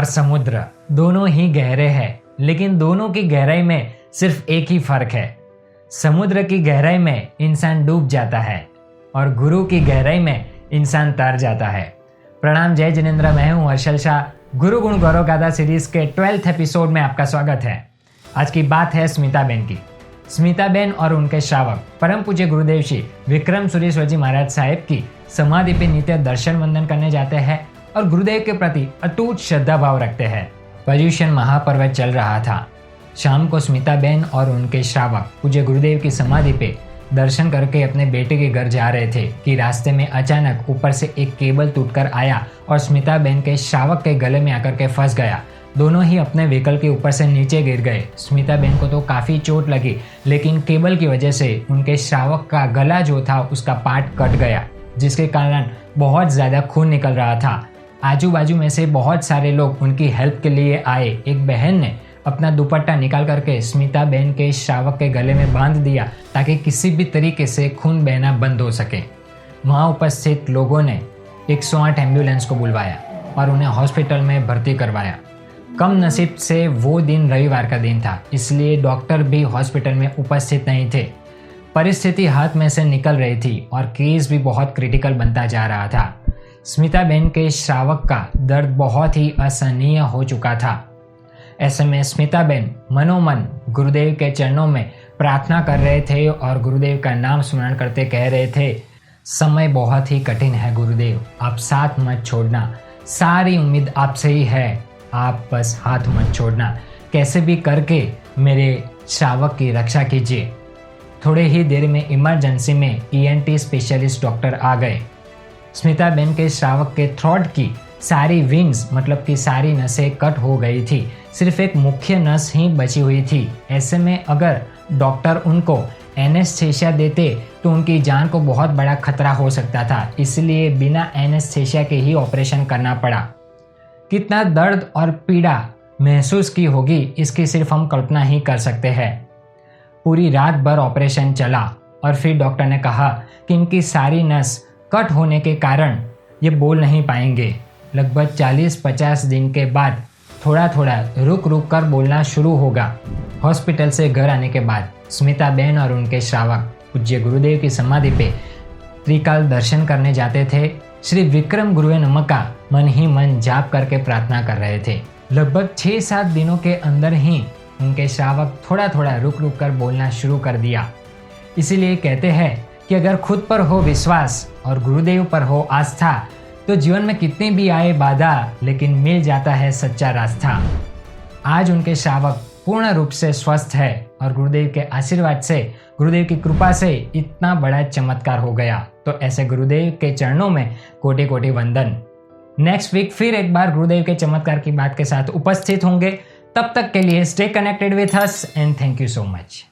और समुद्र दोनों ही गहरे हैं, लेकिन दोनों की गहराई में सिर्फ एक ही फर्क है। समुद्र की गहराई में इंसान डूब जाता है और गुरु की गहराई में इंसान तर जाता है। प्रणाम, जय जिनेंद्र। मैं हूं हर्षल शाह। गुरु गुण गौरव गाथा सीरीज के 12th एपिसोड में आपका स्वागत है। आज की बात है स्मिताबेन की। स्मिताबेन और उनके श्रावक परम पूज्य गुरुदेव श्री विक्रम सुरेश्वरजी महाराज साहेब की समाधि पे नित्य दर्शन वंदन करने जाते हैं और गुरुदेव के प्रति अटूट श्रद्धा भाव रखते हैं। पर्यूषण महापर्व चल रहा था। शाम को स्मिताबेन और उनके श्रावक पूज्य गुरुदेव की समाधि पे दर्शन करके अपने बेटे के घर जा रहे थे कि रास्ते में अचानक ऊपर से एक केबल टूटकर आया और स्मिताबेन के श्रावक के गले में आकर के फंस गया। दोनों ही अपने व्हीकल के ऊपर से नीचे गिर गए। स्मिताबेन को तो काफ़ी चोट लगी, लेकिन केबल की वजह से उनके श्रावक का गला जो था उसका पार्ट कट गया, जिसके कारण बहुत ज़्यादा खून निकल रहा था। आजू बाजू में से बहुत सारे लोग उनकी हेल्प के लिए आए। एक बहन ने अपना दुपट्टा निकाल करके स्मिताबेन के श्रावक के गले में बांध दिया ताकि किसी भी तरीके से खून बहना बंद हो सके। वहाँ उपस्थित लोगों ने 108 एम्बुलेंस को बुलवाया और उन्हें हॉस्पिटल में भर्ती करवाया। कम नसीब से वो दिन रविवार का दिन था, इसलिए डॉक्टर भी हॉस्पिटल में उपस्थित नहीं थे। परिस्थिति हाथ में से निकल रही थी और केस भी बहुत क्रिटिकल बनता जा रहा था। स्मिताबेन के श्रावक का दर्द बहुत ही असहनीय हो चुका था। ऐसे में स्मिताबेन मनोमन गुरुदेव के चरणों में प्रार्थना कर रहे थे और गुरुदेव का नाम स्मरण करते कह रहे थे, समय बहुत ही कठिन है गुरुदेव, आप साथ मत छोड़ना, सारी उम्मीद आपसे ही है, आप बस हाथ मत छोड़ना, कैसे भी करके मेरे श्रावक की रक्षा कीजिए। थोड़े ही देर में इमरजेंसी में ENT स्पेशलिस्ट डॉक्टर आ गए। स्मिताबेन के श्रावक के थ्रोट की सारी विंग्स मतलब कि सारी नसें कट हो गई थी, सिर्फ एक मुख्य नस ही बची हुई थी। ऐसे में अगर डॉक्टर उनको एनेस्थेशिया देते तो उनकी जान को बहुत बड़ा खतरा हो सकता था, इसलिए बिना एनेस्थेशिया के ही ऑपरेशन करना पड़ा। कितना दर्द और पीड़ा महसूस की होगी इसकी सिर्फ हम कल्पना ही कर सकते हैं। पूरी रात भर ऑपरेशन चला और फिर डॉक्टर ने कहा कि इनकी सारी नस कट होने के कारण ये बोल नहीं पाएंगे। लगभग 40-50 दिन के बाद थोड़ा थोड़ा रुक रुक कर बोलना शुरू होगा। हॉस्पिटल से घर आने के बाद स्मिताबेन और उनके श्रावक पूज्य गुरुदेव की समाधि पे त्रिकाल दर्शन करने जाते थे। श्री विक्रम गुरुवे नमः का मन ही मन जाप करके प्रार्थना कर रहे थे। लगभग 6-7 दिनों के अंदर ही उनके श्रावक थोड़ा थोड़ा रुक रुक कर बोलना शुरू कर दिया। इसीलिए कहते हैं कि अगर खुद पर हो विश्वास और गुरुदेव पर हो आस्था तो जीवन में कितनी भी आए बाधा, लेकिन मिल जाता है सच्चा रास्ता। आज उनके श्रावक पूर्ण रूप से स्वस्थ है और गुरुदेव के आशीर्वाद से, गुरुदेव की कृपा से इतना बड़ा चमत्कार हो गया। तो ऐसे गुरुदेव के चरणों में कोटि कोटि वंदन। नेक्स्ट वीक फिर एक बार गुरुदेव के चमत्कार की बात के साथ उपस्थित होंगे। तब तक के लिए stay connected with us and thank you so much.